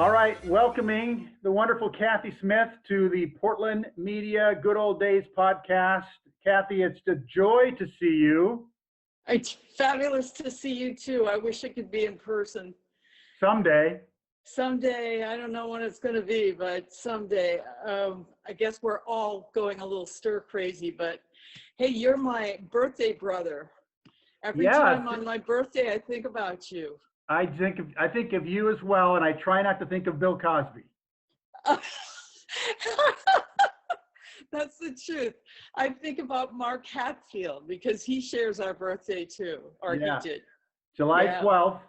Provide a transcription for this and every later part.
All right, welcoming the wonderful Kathy Smith to the Portland Media Good Old Days podcast. Kathy, it's a joy to see you. It's fabulous to see you too. I wish I could be in person. Someday. Someday, I don't know when it's going to be, but someday. I guess we're all going a little stir crazy, but hey, you're my birthday brother. Every time on my birthday, I think about you. I think of you as well, and I try not to think of Bill Cosby. That's the truth. I think about Mark Hatfield because he shares our birthday too, or he did. July 12th.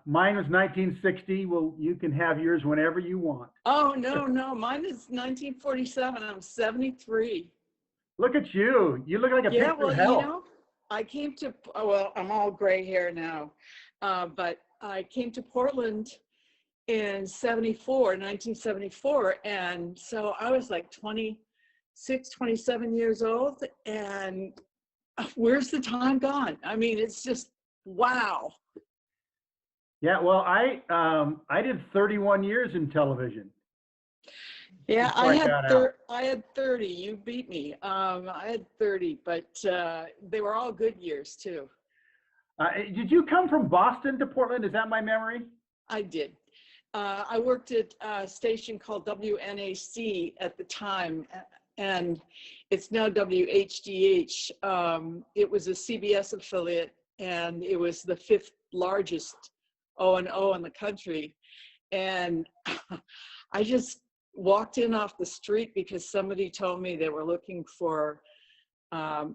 Mine was 1960. Well, you can have yours whenever you want. Oh, no. Mine is 1947. I'm 73. Look at you. You look like a picture of health. You know, I came to, well, I'm all gray hair now, but I came to Portland in 1974. And so I was like 26, 27 years old. And where's the time gone? I mean, it's just, wow. Yeah, well, I did 31 years in television. Yeah, I had 30. You beat me. I had 30, but they were all good years too. Did you come from Boston to Portland? Is that my memory? I did. I worked at a station called WNAC at the time, and it's now WHDH. It was a CBS affiliate, and it was the 5th largest O&O in the country. And I just walked in off the street because somebody told me they were looking for a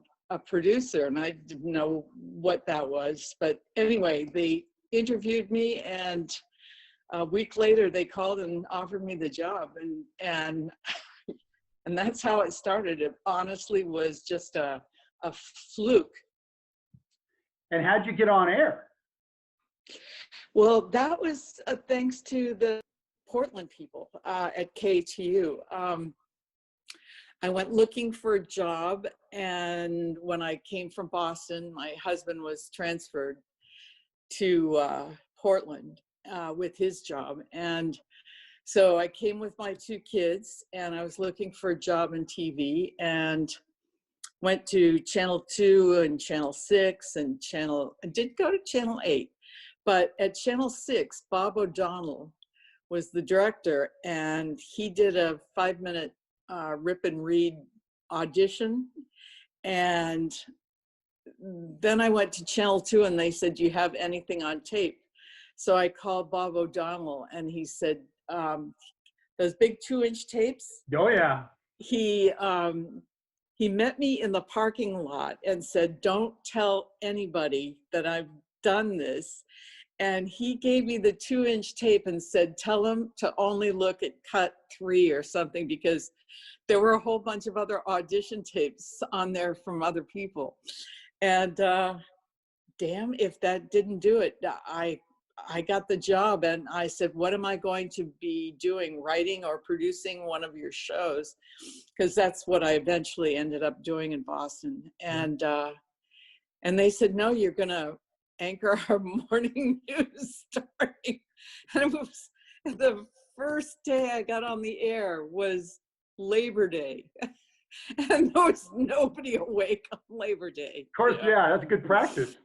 producer, and I didn't know what that was. But anyway, they interviewed me, and a week later they called and offered me the job, and that's how it started. It honestly was just a fluke. And how'd you get on air? Well, that was thanks to the Portland people at KTU. I went looking for a job, and when I came from Boston, my husband was transferred to Portland with his job. And so I came with my 2 kids, and I was looking for a job in TV, and went to Channel 2 and Channel 6 and I did go to Channel 8. But at Channel 6, Bob O'Donnell was the director, and he did a 5-minute rip and read audition. And then I went to Channel 2, and they said, "Do you have anything on tape?" So I called Bob O'Donnell, and he said, those big 2-inch tapes. Oh, yeah. He met me in the parking lot and said, "Don't tell anybody that I've done this." And he gave me the 2-inch tape and said, "Tell him to only look at cut 3 or something," because there were a whole bunch of other audition tapes on there from other people. And damn, if that didn't do it, I got the job, and I said, "What am I going to be doing, writing or producing one of your shows?" Because that's what I eventually ended up doing in Boston. And they said, "No, you're going to anchor our morning news story." And it was the first day I got on the air was Labor Day. And there was nobody awake on Labor Day. Of course, yeah, that's a good practice.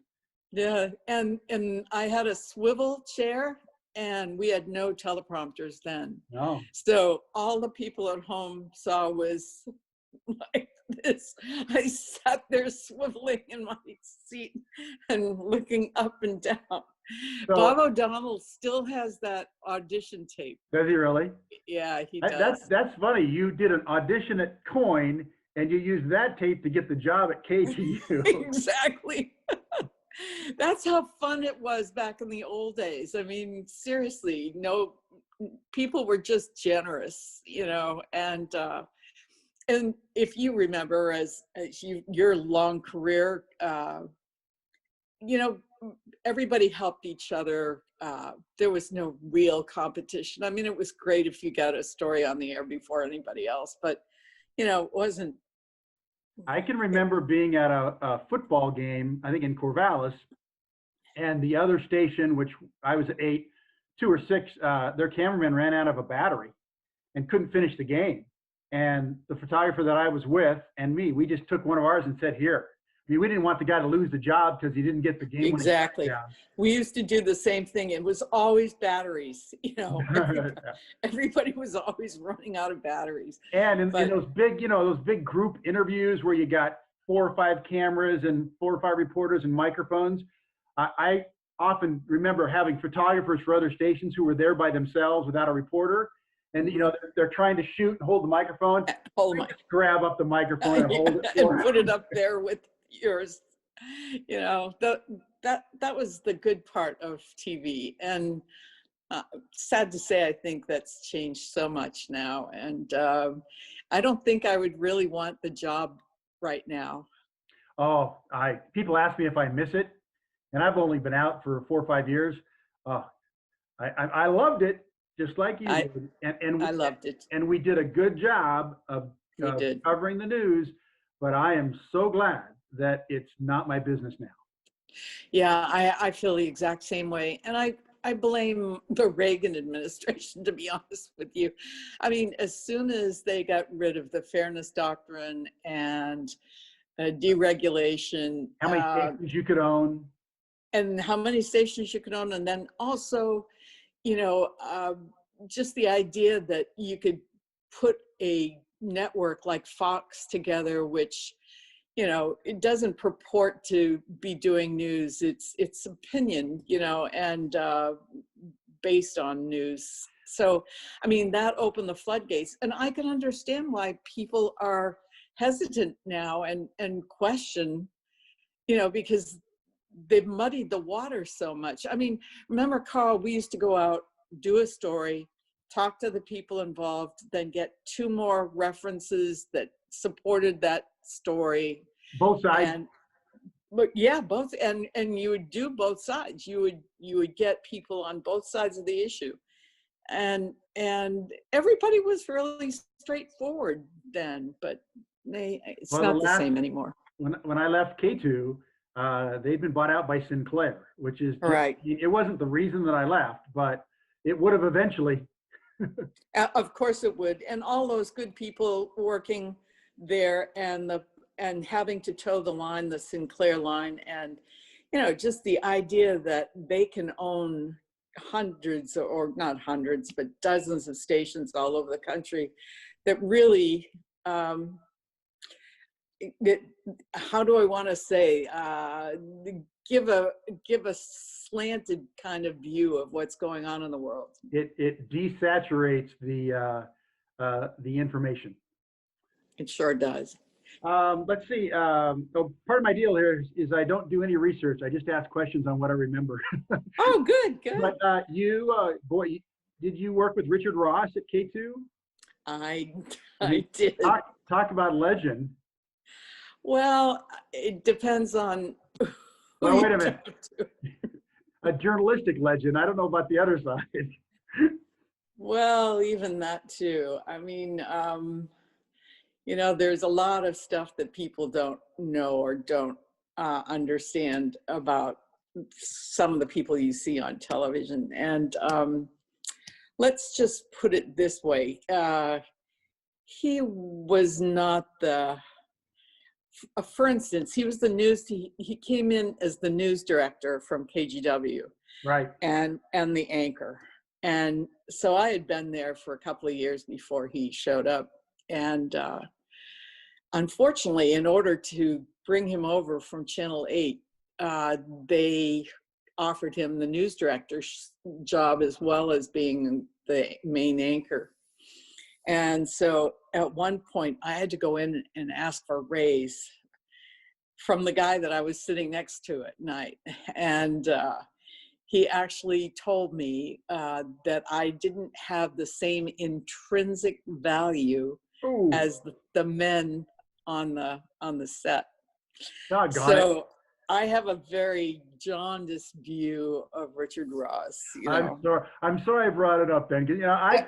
Yeah, and I had a swivel chair, and we had no teleprompters then. No. So all the people at home saw was like this. I sat there swiveling in my seat and looking up and down. So, Bob O'Donnell still has that audition tape. Does he really? Yeah, he does. That's funny. You did an audition at Coin, and you used that tape to get the job at KGW. Exactly. That's how fun it was back in the old days. I mean, seriously, no, people were just generous, you know, and if you remember, as your long career, you know, everybody helped each other. There was no real competition. I mean, it was great if you got a story on the air before anybody else, but, you know, it wasn't. I can remember being at a football game, I think in Corvallis, and the other station, which I was at 8, 2 or 6, their cameraman ran out of a battery and couldn't finish the game. And the photographer that I was with and me, we just took one of ours and said, here. I mean, we didn't want the guy to lose the job because he didn't get the game. Exactly. We used to do the same thing. It was always batteries, you know, everybody was always running out of batteries. And in those big, you know, those big group interviews where you got 4 or 5 cameras and 4 or 5 reporters and microphones, I often remember having photographers for other stations who were there by themselves without a reporter. And, you know, they're trying to shoot and hold the microphone. Grab up the microphone and hold it. And put it up there with yours. You know, that was the good part of TV. And sad to say, I think that's changed so much now. And I don't think I would really want the job right now. Oh, people ask me if I miss it. And I've only been out for 4 or 5 years. I loved it. Just like you did. And I loved it. And we did a good job of covering the news, but I am so glad that it's not my business now. Yeah, I feel the exact same way. And I blame the Reagan administration, to be honest with you. I mean, as soon as they got rid of the fairness doctrine and deregulation. How many stations you could own. And how many stations you could own. And then also, you know, just the idea that you could put a network like Fox together, which, you know, it doesn't purport to be doing news. It's opinion, you know, and based on news. So, I mean, that opened the floodgates. And I can understand why people are hesitant now and question, you know, because they've muddied the water so much. I mean, remember, Carl, we used to go out, do a story, talk to the people involved, then get 2 more references that supported that story. Both sides. But yeah, both, and you would do both sides. You would get people on both sides of the issue, and everybody was really straightforward then. But it's not the same anymore. When I left K2. They'd been bought out by Sinclair, which is right. It wasn't the reason that I left, but it would have eventually. Of course it would, and all those good people working there, and having to toe the line, the Sinclair line, and you know, just the idea that they can own hundreds, or not hundreds, but dozens of stations all over the country, that really. How do I want to say, give a slanted kind of view of what's going on in the world. It desaturates the information. It sure does. Let's see. So part of my deal here is I don't do any research. I just ask questions on what I remember. Oh, good. But did you work with Richard Ross at K2? I did. Talk about legend. Well, it depends on. Well, wait a minute. A journalistic legend. I don't know about the other side. Well, even that too. I mean, you know, there's a lot of stuff that people don't know or don't understand about some of the people you see on television. And let's just put it this way. He was not for instance, he was he came in as the news director from KGW. Right. And the anchor. And so I had been there for a couple of years before he showed up. And unfortunately, in order to bring him over from Channel 8, they offered him the news director's job as well as being the main anchor. And so at one point, I had to go in and ask for a raise from the guy that I was sitting next to at night. And he actually told me that I didn't have the same intrinsic value as the men on the set. So I have a very jaundiced view of Richard Ross. You know? I'm sorry I brought it up then. You know, I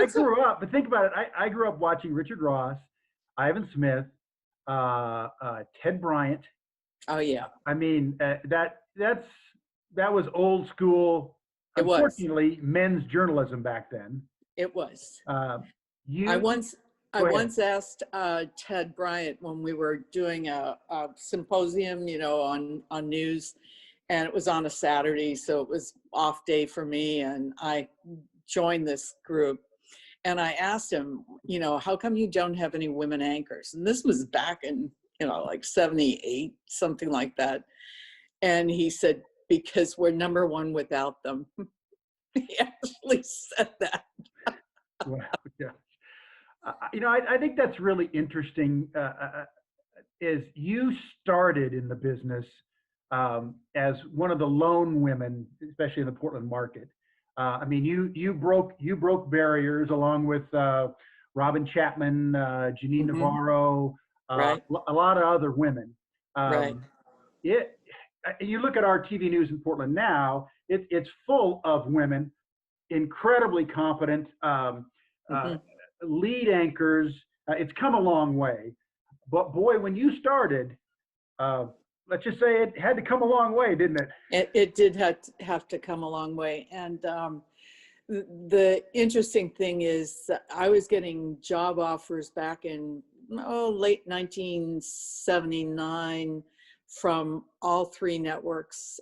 grew up, but think about it. I grew up watching Richard Ross, Ivan Smith, Ted Bryant. Oh yeah. I mean, that was old school It was. unfortunately, men's journalism back then. It was. Uh, I you once I Go ahead. once asked Ted Bryant when we were doing a symposium, on news, and it was on a Saturday, so it was off day for me, and I joined this group. And I asked him, how come you don't have any women anchors? And this was back in, like 78, something like that. And he said, because we're number one without them. He actually said that. Wow, yeah. I think that's really interesting. Is you started in the business as one of the lone women, especially in the Portland market. I mean, you broke barriers along with Robin Chapman, Janine Navarro, Right. a lot of other women. Right. You look at our TV news in Portland now; it's full of women, incredibly competent. Lead anchors. It's come a long way, but boy, when you started, let's just say it had to come a long way, didn't it? It did have to come a long way. And the interesting thing is I was getting job offers back in late 1979 from all three networks.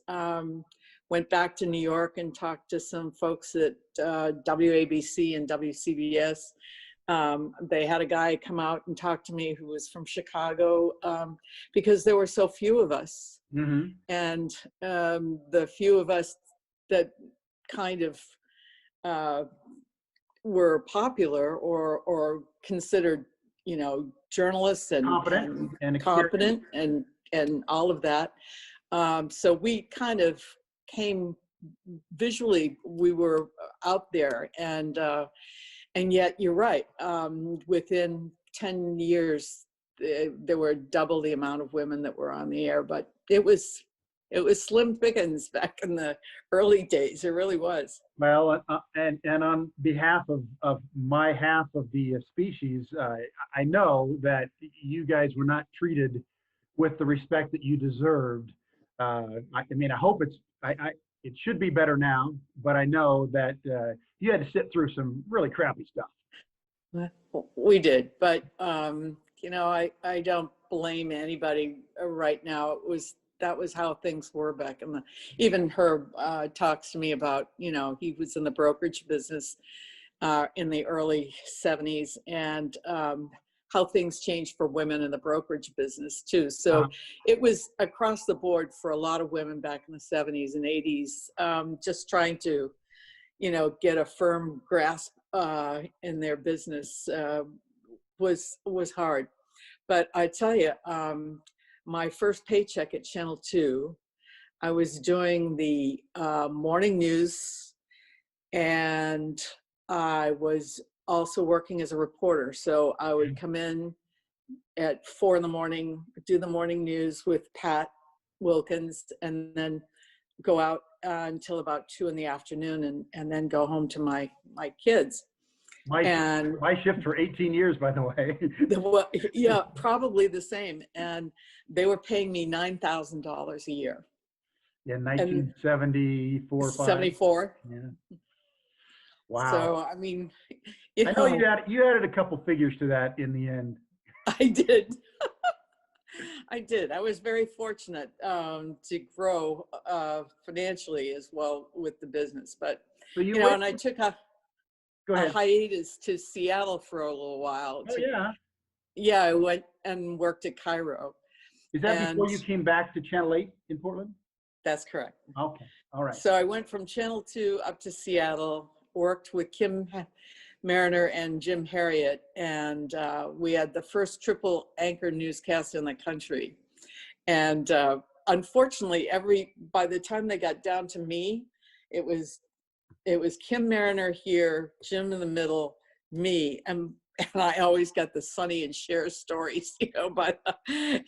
Went back to New York and talked to some folks at WABC and WCBS. They had a guy come out and talk to me who was from Chicago because there were so few of us. And the few of us that kind of were popular or considered, journalists and competent and all of that. So we kind of came visually, we were out there, and yet you're right. Within 10 years, there were double the amount of women that were on the air, but it was slim pickings back in the early days. It really was. Well, and on behalf of my half of the species, I know that you guys were not treated with the respect that you deserved. I mean, I hope it should be better now, but I know that you had to sit through some really crappy stuff. We did, but I don't blame anybody right now. That was how things were back in even Herb talks to me about, he was in the brokerage business in the early 70s, and how things changed for women in the brokerage business too. So it was across the board for a lot of women back in the 70s and 80s, just trying to, get a firm grasp in their business was hard. But I tell you, my first paycheck at Channel 2, I was doing the morning news, and I was also working as a reporter. So I would come in at 4 a.m, do the morning news with Pat Wilkins, and then go out until about 2 p.m, and then go home to my kids. My shift for 18 years, by the way. Yeah, probably the same. And they were paying me $9,000 a year. In 1974, 74. Yeah. Wow. So I mean, I know you added a couple figures to that in the end. I did. I did. I was very fortunate to grow financially as well with the business. But so and I took a hiatus to Seattle for a little while. Yeah, I went and worked at Cairo. Is that before you came back to Channel 8 in Portland? That's correct. Okay, all right. So I went from Channel 2 up to Seattle, worked with Kim Mariner and Jim Harriet, and we had the first triple anchor newscast in the country. And unfortunately, by the time they got down to me, it was Kim Mariner here, Jim in the middle, me, and I always got the Sonny and Cher stories, but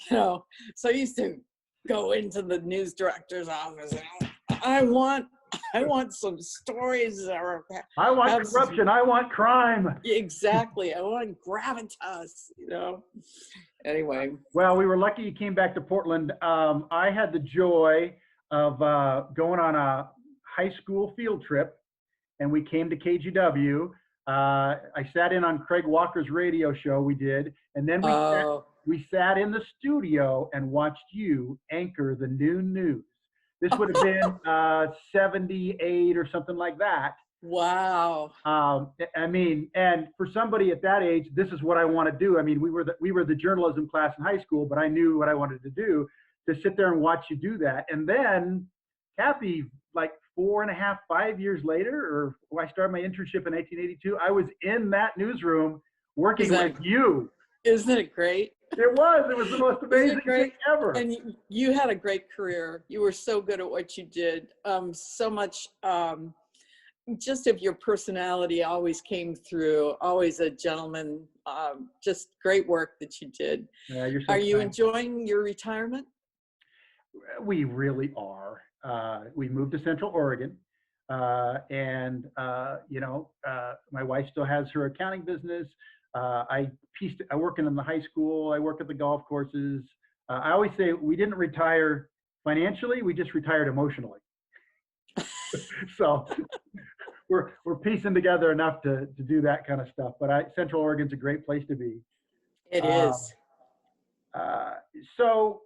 so I used to go into the news director's office and I want some stories. I want corruption. I want crime. Exactly. I want gravitas, Anyway. Well, we were lucky you came back to Portland. I had the joy of going on a high school field trip, and we came to KGW. I sat in on Craig Walker's radio show we did, and then we sat in the studio and watched you anchor the noon news. This would have been 78 or something like that. Wow. I mean, and for somebody at that age, this is what I want to do. I mean, we were the journalism class in high school, but I knew what I wanted to do, to sit there and watch you do that. And then, Kathy, like 4.5, 5 years later, or when I started my internship in 1982, I was in that newsroom working with you. Isn't it great? It was the most amazing thing ever. And you had a great career. You were so good at what you did. So much, just of your personality always came through, always a gentleman, just great work that you did. Yeah, you're so Are you kind. enjoying your retirement? We really are. We moved to Central Oregon, and you know, my wife still has her accounting business. I work in the high school. I work at the golf courses. I always say we didn't retire financially; we just retired emotionally. So we're piecing together enough to do that kind of stuff. But Central Oregon's a great place to be. It is. So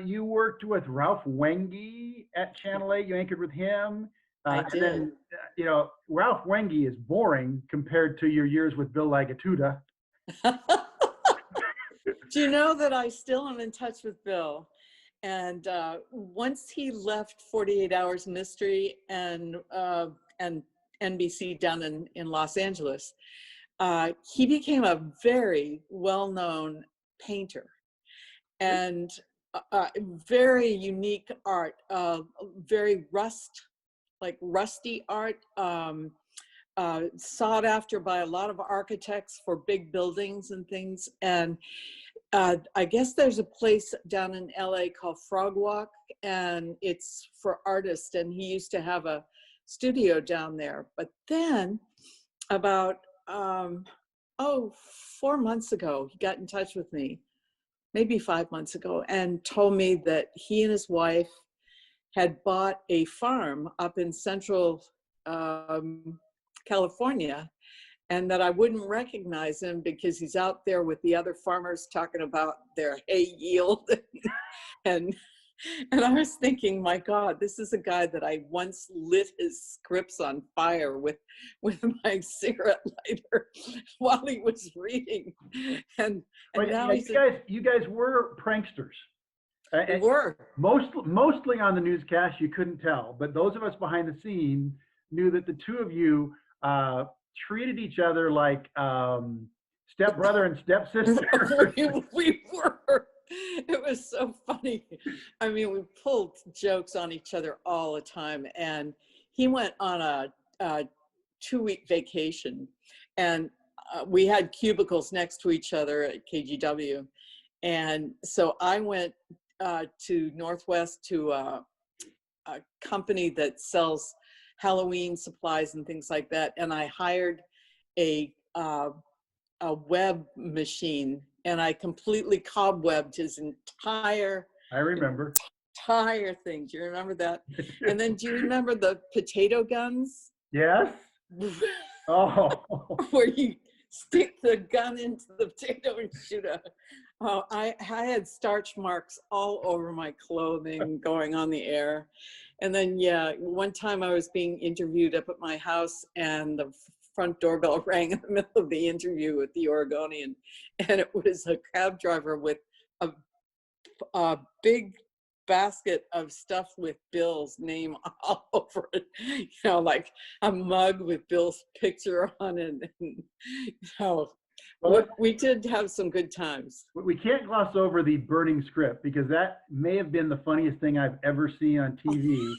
you worked with Ralph Wenge at Channel 8. You anchored with him. I did. And then, you know, Ralph Wenge is boring compared to your years with Bill Lagatuda. Do you know that I still am in touch with Bill? And once he left 48 Hours Mystery and NBC down in Los Angeles, he became a very well-known painter, and very unique art, very rusty art, sought after by a lot of architects for big buildings and things. And I guess there's a place down in LA called Frog Walk, and it's for artists, and he used to have a studio down there. But then about 4 months ago, he got in touch with me, maybe 5 months ago, and told me that he and his wife had bought a farm up in central California, and that I wouldn't recognize him because he's out there with the other farmers talking about their hay yield. And I was thinking, my God, this is a guy that I once lit his scripts on fire with my cigarette lighter while he was reading. And now you guys were pranksters. We were. Mostly on the newscast, you couldn't tell, but those of us behind the scene knew that the two of you treated each other like stepbrother and stepsister. We were. It was so funny. I mean, we pulled jokes on each other all the time. And he went on a 2-week vacation, and we had cubicles next to each other at KGW. And so I went to Northwest to a company that sells Halloween supplies and things like that. And I hired a web machine, and I completely cobwebbed his entire thing. Do you remember that? And then do you remember the potato guns? Yes. Oh. Where you stick the gun into the potato and shoot a... Oh, I had starch marks all over my clothing going on the air. And then, yeah, one time I was being interviewed up at my house, and the front doorbell rang in the middle of the interview with the Oregonian, and it was a cab driver with a big basket of stuff with Bill's name all over it, you know, like a mug with Bill's picture on it. And, well, we did have some good times. We can't gloss over the burning script, because that may have been the funniest thing I've ever seen on TV,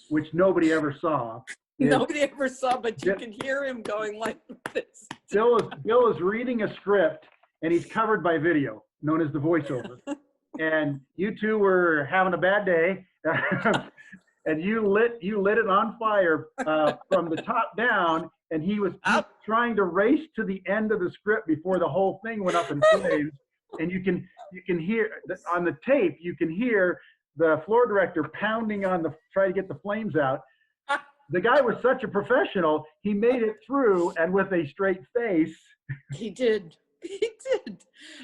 which nobody ever saw. Nobody ever saw, but you can hear him going like this. Bill is reading a script, and he's covered by video, known as the voiceover. And you two were having a bad day, and you lit it on fire from the top down, and he was trying to race to the end of the script before the whole thing went up in flames. And you can hear on the tape, you can hear the floor director pounding on try to get the flames out. the guy was such a professional. He made it through, and with a straight face. He did. He did.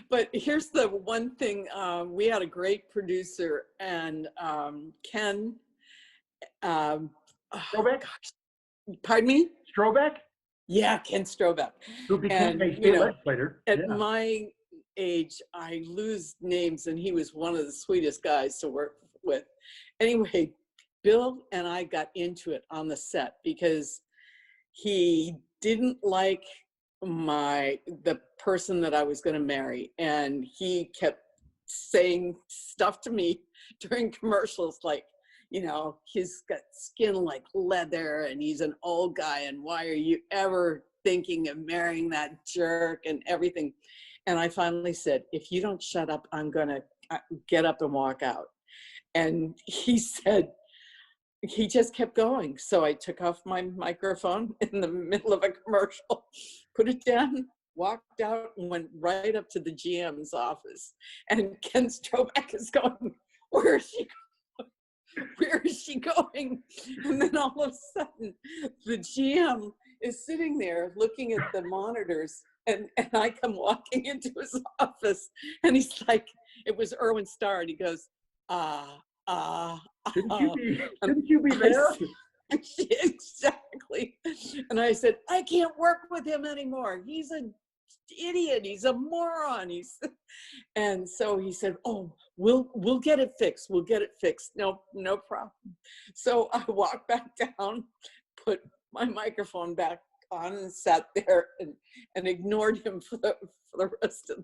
But here's the one thing. We had a great producer, and Ken. Oh, Strobeck? gosh, pardon me? Strobeck? Yeah, Ken Strobeck. Who became And, a state legislator. at my age, I lose names, and he was one of the sweetest guys to work with. Anyway, Bill and I got into it on the set because he didn't like the person that I was going to marry, and he kept saying stuff to me during commercials like, he's got skin like leather and he's an old guy, and why are you ever thinking of marrying that jerk and everything. And I finally said, if you don't shut up, I'm gonna get up and walk out. And he said, he just kept going. So I took off my microphone in the middle of a commercial, put it down, walked out, and went right up to the GM's office. And Ken Strobeck is going, where is she going? Where is she going? And then all of a sudden, the GM is sitting there looking at the monitors, and I come walking into his office, and he's like, it was Erwin Starr, and he goes, Didn't you be there? Exactly. And I said, I can't work with him anymore. He's an idiot. He's a moron. And so he said, oh, we'll get it fixed. We'll get it fixed. No problem. So I walked back down, put my microphone back on, and sat there and ignored him for the rest of the.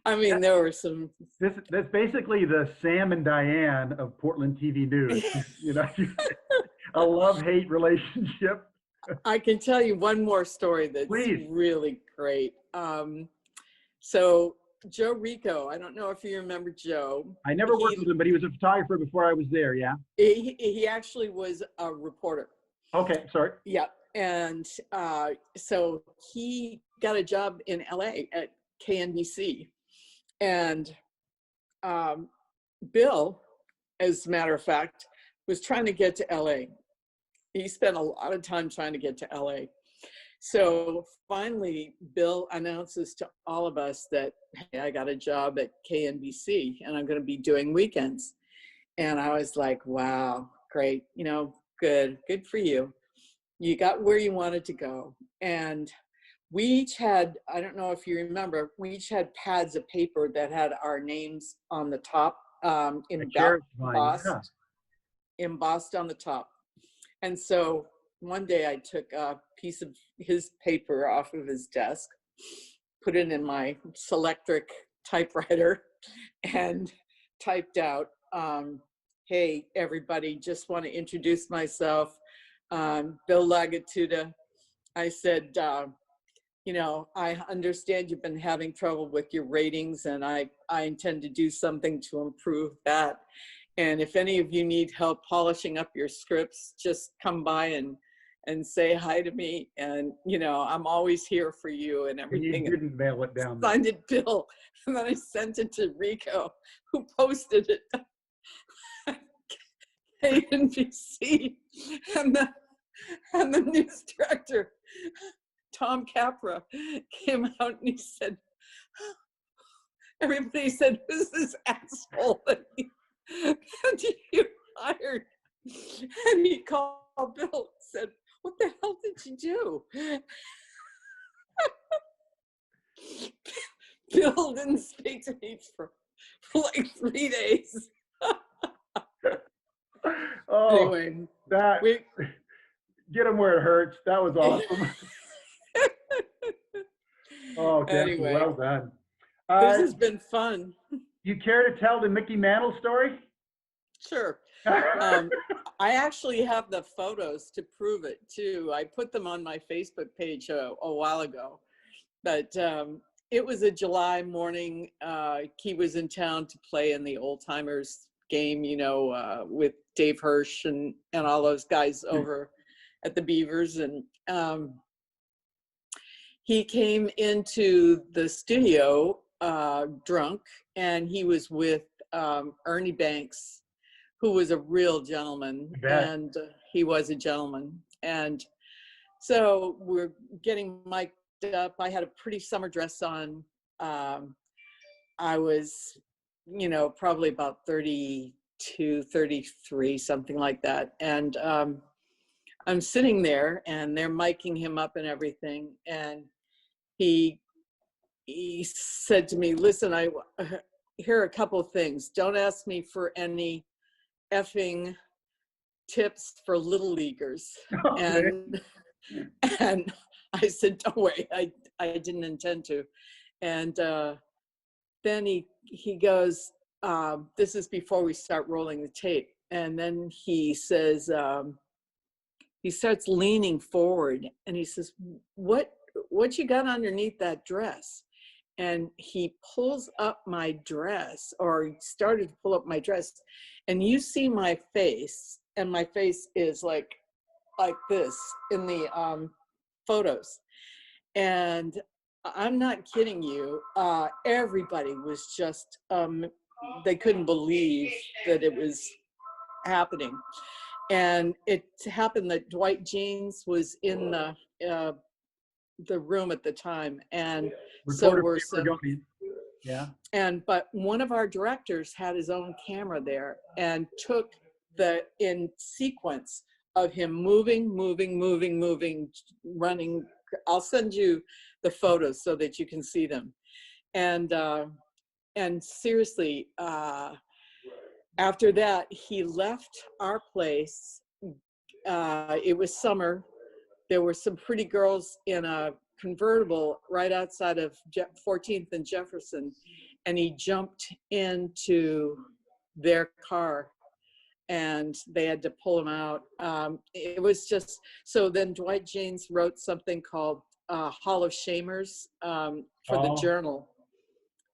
I mean, there were some. That's basically the Sam and Diane of Portland TV news. A love-hate relationship. I can tell you one more story that's Please. Really great. So Joe Rico, I don't know if you remember Joe. I never worked with him, but he was a photographer before I was there. Yeah. He actually was a reporter. Okay, sorry. Yeah, and so he got a job in LA at KNBC, and Bill, as a matter of fact, was trying to get to LA. He spent a lot of time trying to get to LA. So finally, Bill announces to all of us that, hey, I got a job at KNBC and I'm going to be doing weekends. And I was like, wow, great, good for you. You got where you wanted to go. And we each had, I don't know if you remember, we each had pads of paper that had our names on the top, embossed on the top. And so one day I took a piece of his paper off of his desk, put it in my Selectric typewriter, and typed out, hey, everybody, just want to introduce myself. Bill Lagatuda. I said, I understand you've been having trouble with your ratings, and I intend to do something to improve that. And if any of you need help polishing up your scripts, just come by and say hi to me. And, I'm always here for you and everything. You didn't mail it down. Signed it, Bill. And then I sent it to Rico, who posted it. KNBC. And the news director, Tom Capra, came out and he said, everybody said, who's this asshole that you hired? And he called Bill and said, what the hell did you do? Bill didn't speak to me for like 3 days. Oh, anyway, get him where it hurts. That was awesome. Oh, anyway, well done. This has been fun. You care to tell the Mickey Mantle story? Sure. I actually have the photos to prove it too. I put them on my Facebook page a while ago, but it was a July morning. He was in town to play in the old timers game, with Dave Hirsch and all those guys over at the Beavers. And he came into the studio drunk, and he was with Ernie Banks, who was a real gentleman, I bet. and he was a gentleman. And so we're getting mic'd up. I had a pretty summer dress on. I was, you know, probably about 32, 33, something like that. And I'm sitting there and they're miking him up and everything. And he said to me, listen, here are a couple of things. Don't ask me for any effing tips for little leaguers. Okay. And I said, don't worry, I didn't intend to. And then he goes, this is before we start rolling the tape. And then he says, he starts leaning forward and he says, what you got underneath that dress? And he pulls up my dress, or he started to pull up my dress, and you see my face, and my face is like this in the photos. And I'm not kidding you, everybody was just, they couldn't believe that it was happening. And it happened that Dwight Jeans was in the room at the time, and so were some, but one of our directors had his own camera there and took the in sequence of him moving, running. I'll send you the photos so that you can see them. And seriously, after that, he left our place. It was summer. There were some pretty girls in a convertible right outside of 14th and Jefferson, and he jumped into their car and they had to pull him out. It was just, so then Dwight James wrote something called Hall of Shamers for the Journal.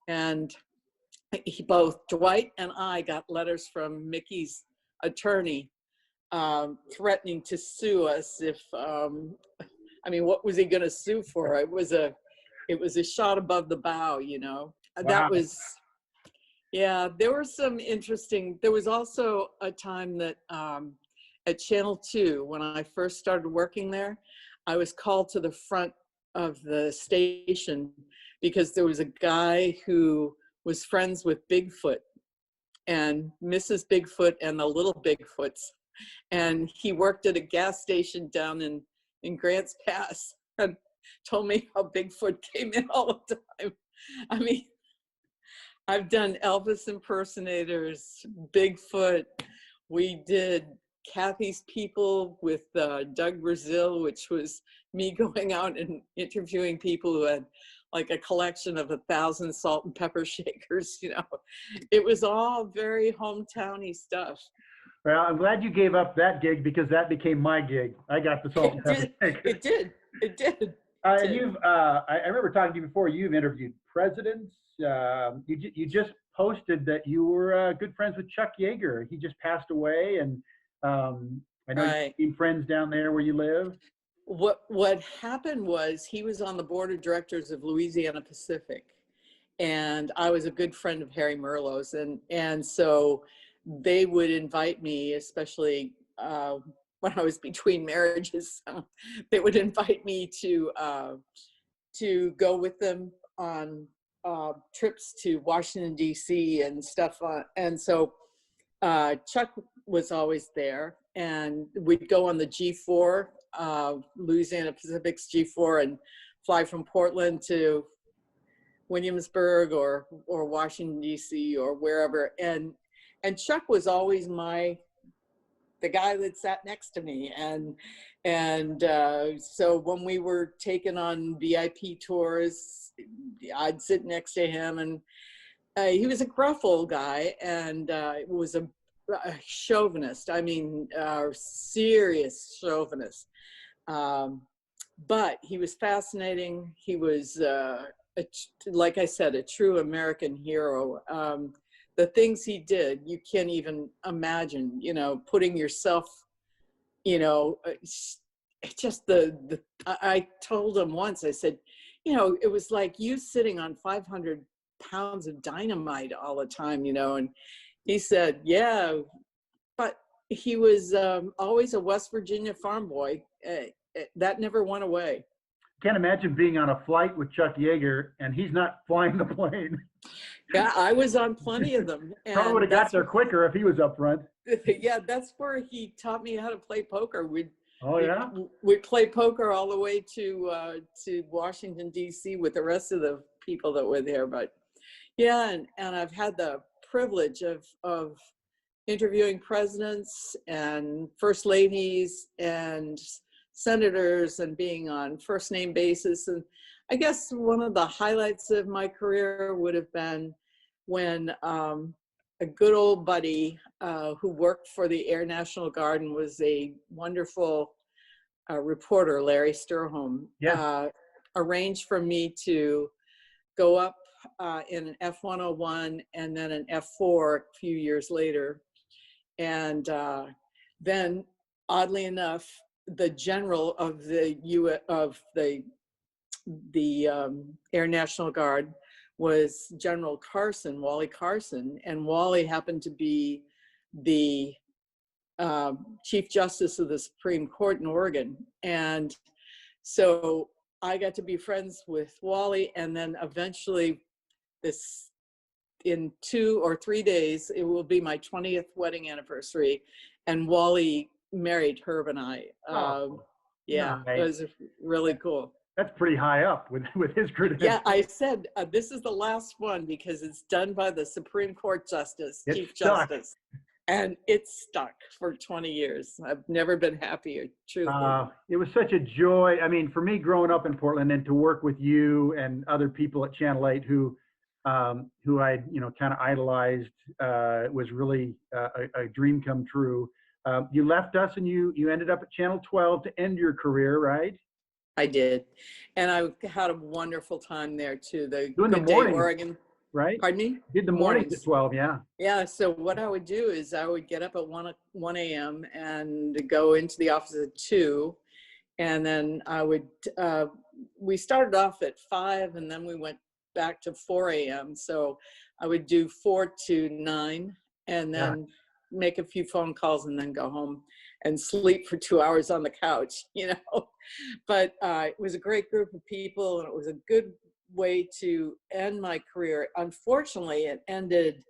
And both Dwight and I got letters from Mickey's attorney threatening to sue us if, I mean, what was he going to sue for? It was a shot above the bow, you know. Wow. That was, yeah, there were some interesting, there was also a time that at Channel 2, when I first started working there, I was called to the front of the station because there was a guy who was friends with Bigfoot and Mrs. Bigfoot and the little Bigfoots. And he worked at a gas station down in Grants Pass and told me how Bigfoot came in all the time. I mean, I've done Elvis impersonators, Bigfoot. We did Kathy's People with Doug Brazil, which was me going out and interviewing people who had like a collection of 1,000 salt and pepper shakers, you know. It was all very hometowny stuff. Well, I'm glad you gave up that gig because that became my gig. I got the salt and pepper shakers. It did. You've, I remember talking to you before. You've interviewed presidents. You just posted that you were good friends with Chuck Yeager. He just passed away, and I know you've been friends down there where you live. What happened was he was on the board of directors of Louisiana Pacific, and I was a good friend of Harry Merlot's, and so they would invite me, especially when I was between marriages. They would invite me to go with them on trips to Washington, D.C. and stuff. And so Chuck was always there, and we'd go on the G4, Louisiana Pacific's G4, and fly from Portland to Williamsburg or Washington, D.C. or wherever. And Chuck was always the guy that sat next to me. And so when we were taken on VIP tours, I'd sit next to him, and he was a gruff old guy, and was a chauvinist. I mean, serious chauvinist. But he was fascinating. He was, like I said, a true American hero. The things he did, you can't even imagine, you know, putting yourself, you know, just I told him once, I said, you know, it was like you sitting on 500 pounds of dynamite all the time, you know. And he said, yeah, he was always a West Virginia farm boy. That never went away. Can't imagine being on a flight with Chuck Yeager and he's not flying the plane. Yeah, I was on plenty of them. Probably would have got there quicker if he was up front. Yeah, that's where he taught me how to play poker. Oh yeah. We'd play poker all the way to Washington D.C. with the rest of the people that were there. But yeah, and I've had the privilege of interviewing presidents and first ladies and senators and being on first name basis. And I guess one of the highlights of my career would have been when a good old buddy who worked for the Air National Guard and was a wonderful reporter, Larry Sturholm, arranged for me to go up in an F-101 and then an F-4 a few years later. And then, oddly enough, the general of the Air National Guard was General Carson, Wally Carson, and Wally happened to be the Chief Justice of the Supreme Court in Oregon. And so I got to be friends with Wally, and then eventually in 2 or 3 days, it will be my 20th wedding anniversary, and Wally married Herb and I. Yeah, nice. It was really cool. That's pretty high up with his credentials. Yeah, I said this is the last one because it's done by the Supreme Court Justice, Chief Justice, and it's stuck for 20 years. I've never been happier, truthfully. It was such a joy. I mean, for me, growing up in Portland and to work with you and other people at Channel 8 who I kind of idolized, was really a dream come true. You left us and you ended up at Channel 12 to end your career, right? I did, and I had a wonderful time there too. Doing the morning, Oregon, right? Pardon me? Did the mornings at 12, yeah. Yeah, so what I would do is I would get up at 1 a.m. and go into the office at 2, and then I would, we started off at 5 and then we went back to 4 a.m. So I would do 4 to 9 and then make a few phone calls and then go home and sleep for 2 hours on the couch, But it was a great group of people, and it was a good way to end my career. Unfortunately, it ended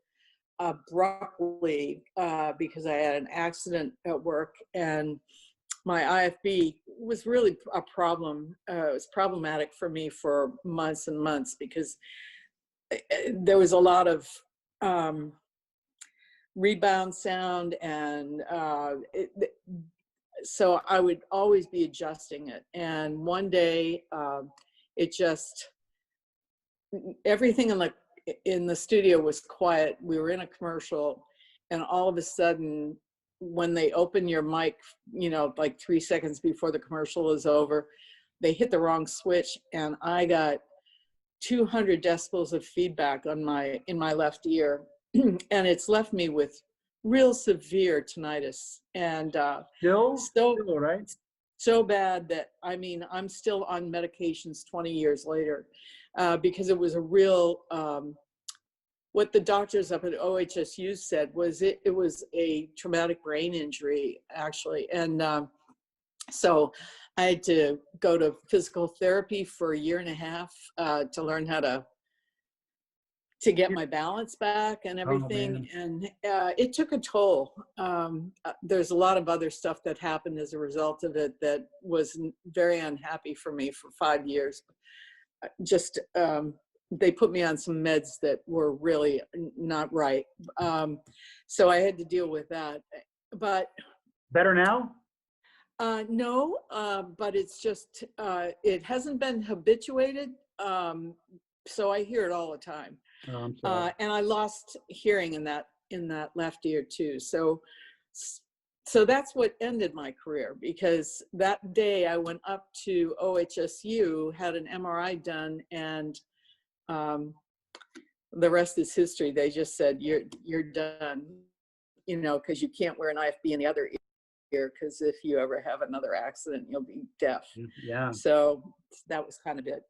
abruptly because I had an accident at work, and my IFB was really a problem. It was problematic for me for months and months because there was a lot of rebound sound, and so I would always be adjusting it. And one day everything in the studio was quiet. We were in a commercial, and all of a sudden, when they open your mic, like 3 seconds before the commercial is over, they hit the wrong switch, and I got 200 decibels of feedback in my left ear. And it's left me with real severe tinnitus, and still right? So bad that I'm still on medications 20 years later because it was a real what the doctors up at OHSU said was it was a traumatic brain injury, actually. And so I had to go to physical therapy for 1.5 years to learn how to get my balance back and everything. And it took a toll. There's a lot of other stuff that happened as a result of it that was very unhappy for me for 5 years. Just, they put me on some meds that were really not right. So I had to deal with that. But better now? No, but it's just, it hasn't been habituated. So I hear it all the time. Oh, I'm sorry. And I lost hearing in that left ear too. So that's what ended my career, because that day I went up to OHSU, had an MRI done, and the rest is history. They just said, you're done, because you can't wear an IFB in the other ear, because if you ever have another accident, you'll be deaf. Yeah. So that was kind of it.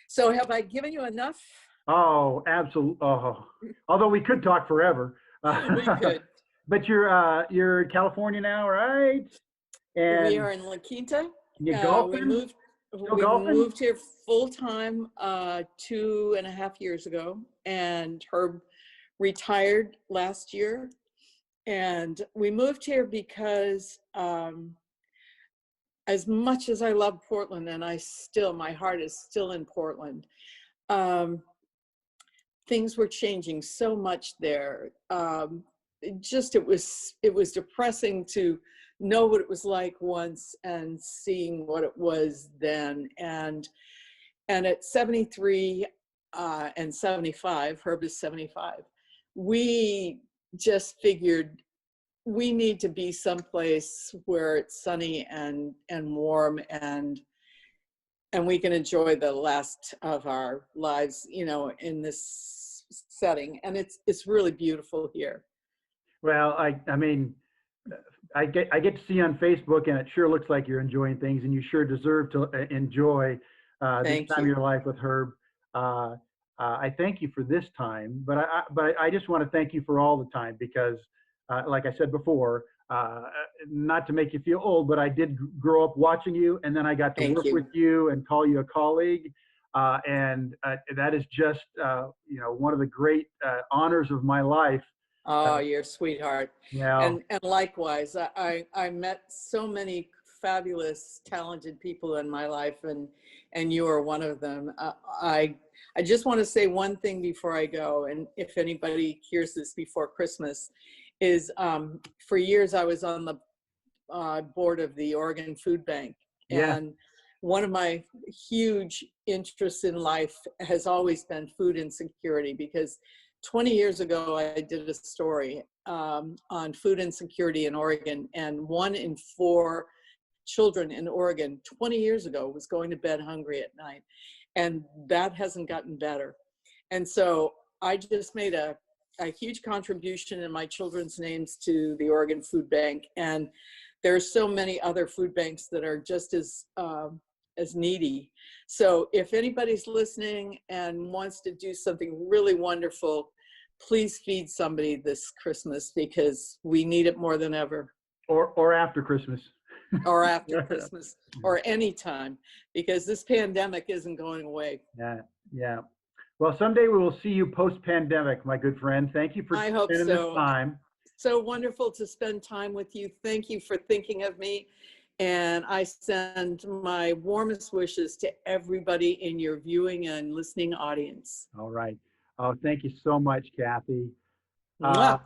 So have I given you enough? Oh, absolutely. Oh. Although we could talk forever. We could. but you're in California now, right? We And are in La Quinta. you We golfing? moved. Still We golfing? moved here full time 2.5 years ago, and Herb retired last year. And we moved here because as much as I love Portland, and my heart is still in Portland, things were changing so much there. It was depressing to know what it was like once and seeing what it was then. And at 73 and 75, Herb is 75, we just figured we need to be someplace where it's sunny and warm, and we can enjoy the last of our lives, in this setting. And it's really beautiful here. Well, I mean, I get to see on Facebook, and it sure looks like you're enjoying things, and you sure deserve to enjoy this Thank time of you. your life with Herb. I thank you for this time, but I just want to thank you for all the time because, like I said before, not to make you feel old, but I did grow up watching you, and then I got to Thank work you. with you and call you a colleague, and that is just one of the great honors of my life. Oh, you're a sweetheart. Well, And likewise, I met so many fabulous, talented people in my life, and you are one of them. I just want to say one thing before I go, and if anybody hears this before Christmas, is for years I was on the board of the Oregon Food Bank, yeah. and one of my huge interests in life has always been food insecurity, because 20 years ago I did a story on food insecurity in Oregon, and 1 in 4 children in Oregon 20 years ago was going to bed hungry at night, and that hasn't gotten better. And so I just made a huge contribution in my children's names to the Oregon Food Bank, and there are so many other food banks that are just as needy. So if anybody's listening and wants to do something really wonderful, please feed somebody this Christmas, because we need it more than ever. Or after Christmas. Or after Christmas, or any time, because this pandemic isn't going away. Yeah, yeah. Well, someday we will see you post-pandemic, my good friend. Thank you for I hope spending so. this time. So wonderful to spend time with you. Thank you for thinking of me. And I send my warmest wishes to everybody in your viewing and listening audience. All right. Oh, thank you so much, Kathy. Mwah.